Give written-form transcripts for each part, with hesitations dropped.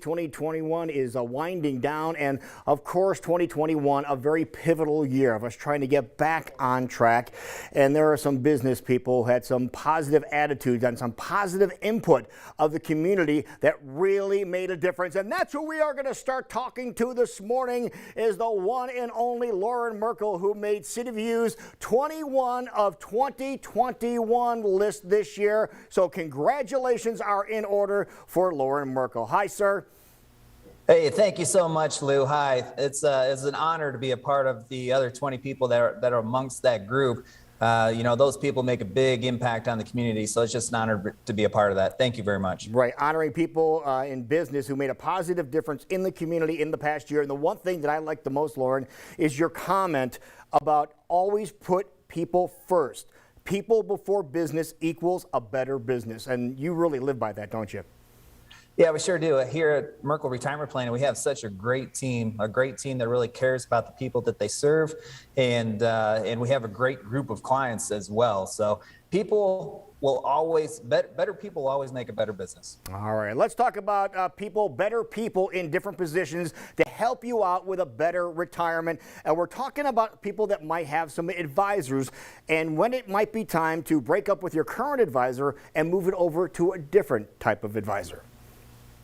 2021 is winding down, and of course 2021 a very pivotal year of us trying to get back on track. And there are some business people who had some positive attitudes and some positive input of the community that really made a difference, and that's who we are going to start talking to this morning. Is the one and only Loren Merkle, who made City View's 21 of 2021 list this year. So congratulations are in order for Loren Merkle. Hi, sir. Hey, thank you so much, Lou. Hi. It's an honor to be a part of the other 20 people that are amongst that group. Those people make a big impact on the community, so it's just an honor to be a part of that. Thank you very much. Right, honoring people in business who made a positive difference in the community in the past year. And the one thing that I like the most, Loren, is your comment about always put people first. People before business equals a better business. And you really live by that, don't you? Yeah, we sure do. Here at Merkle Retirement Planning, we have such a great team that really cares about the people that they serve, and we have a great group of clients as well. So people will always, better people will always make a better business. All right, let's talk about better people in different positions to help you out with a better retirement. And we're talking about people that might have some advisors, and when it might be time to break up with your current advisor and move it over to a different type of advisor.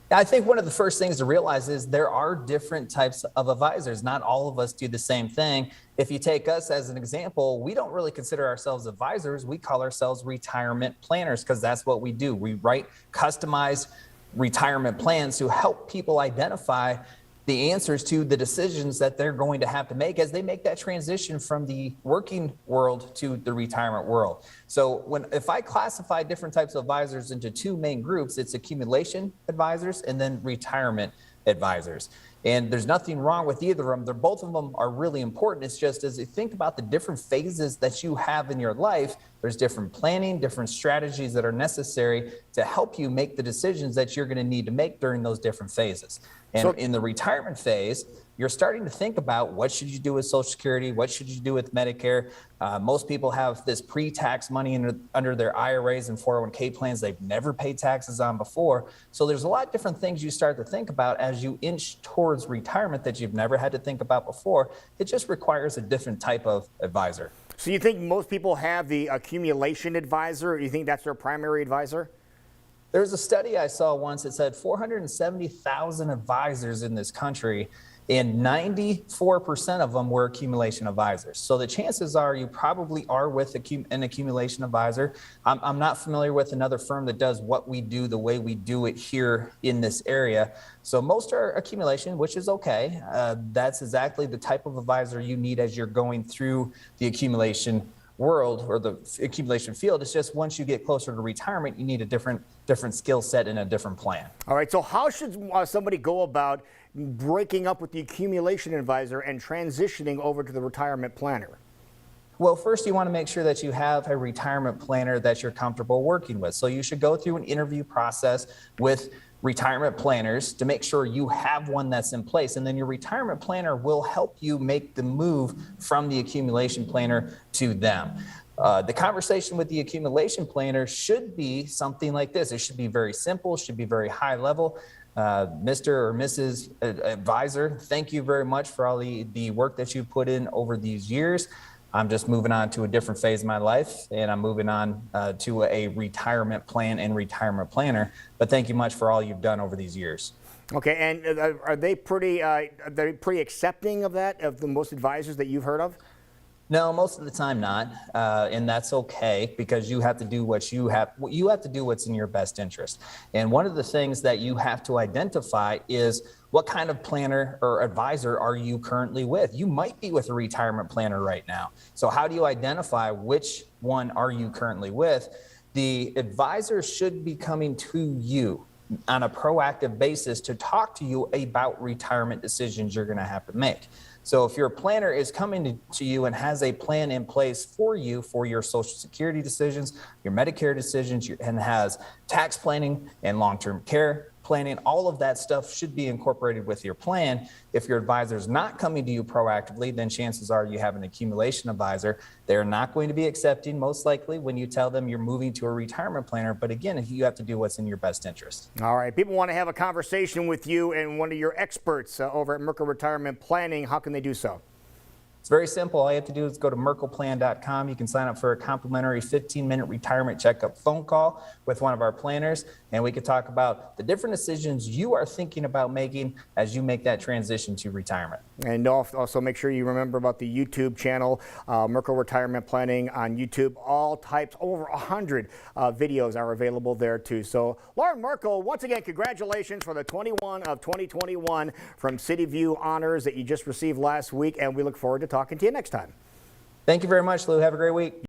I think one of the first things to realize is there are different types of advisors. Not all of us do the same thing. If you take us as an example, we don't really consider ourselves advisors. We call ourselves retirement planners because that's what we do. We write customized retirement plans to help people identify the answers to the decisions that they're going to have to make as they make that transition from the working world to the retirement world. So if I classify different types of advisors into two main groups, it's accumulation advisors and then retirement advisors. And there's nothing wrong with either of them. Both of them are really important. It's just as you think about the different phases that you have in your life, there's different planning, different strategies that are necessary to help you make the decisions that you're going to need to make during those different phases. And in the retirement phase, you're starting to think about what should you do with Social Security, what should you do with Medicare. Most people have this pre-tax money under their IRAs and 401k plans they've never paid taxes on before. So there's a lot of different things you start to think about as you inch towards retirement that you've never had to think about before. It just requires a different type of advisor. So you think most people have the accumulation advisor? You think that's their primary advisor? There's a study I saw once that said 470,000 advisors in this country, and 94% of them were accumulation advisors. So the chances are you probably are with an accumulation advisor. I'm not familiar with another firm that does what we do the way we do it here in this area. So most are accumulation, which is okay. That's exactly the type of advisor you need as you're going through the accumulation world or the accumulation field. It's just once you get closer to retirement, you need a different skill set and a different plan. All right, so how should somebody go about breaking up with the accumulation advisor and transitioning over to the retirement planner? Well, first you want to make sure that you have a retirement planner that you're comfortable working with. So you should go through an interview process with retirement planners to make sure you have one that's in place. And then your retirement planner will help you make the move from the accumulation planner to them. The conversation with the accumulation planner should be something like this. It should be very simple, should be very high level. Mr. or Mrs. Advisor, thank you very much for all the work that you put in over these years. I'm just moving on to a different phase of my life, and I'm moving on to a retirement plan and retirement planner. But thank you much for all you've done over these years. Okay, and are they pretty accepting of that, of the most advisors that you've heard of? No, most of the time not, and that's okay because you have to do what you have to do what's in your best interest. And one of the things that you have to identify is what kind of planner or advisor are you currently with? You might be with a retirement planner right now. So how do you identify which one are you currently with? The advisor should be coming to you on a proactive basis to talk to you about retirement decisions you're going to have to make. So if your planner is coming to you and has a plan in place for you for your Social Security decisions, your Medicare decisions, and has tax planning and long-term care planning, all of that stuff should be incorporated with your plan. If your advisor is not coming to you proactively, then chances are you have an accumulation advisor. They're not going to be accepting, most likely, when you tell them you're moving to a retirement planner. But again, you have to do what's in your best interest. All right. People want to have a conversation with you and one of your experts over at Merkle Retirement Planning. How can they do so? It's very simple. All you have to do is go to merkleplan.com. You can sign up for a complimentary 15-minute retirement checkup phone call with one of our planners, and we can talk about the different decisions you are thinking about making as you make that transition to retirement. And also make sure you remember about the YouTube channel, Merkle Retirement Planning on YouTube. All types, over 100 videos are available there too. So Loren Merkle, once again, congratulations for the 21 of 2021 from City View Honors that you just received last week, and we look forward to talking to you next time. Thank you very much, Lou. Have a great week.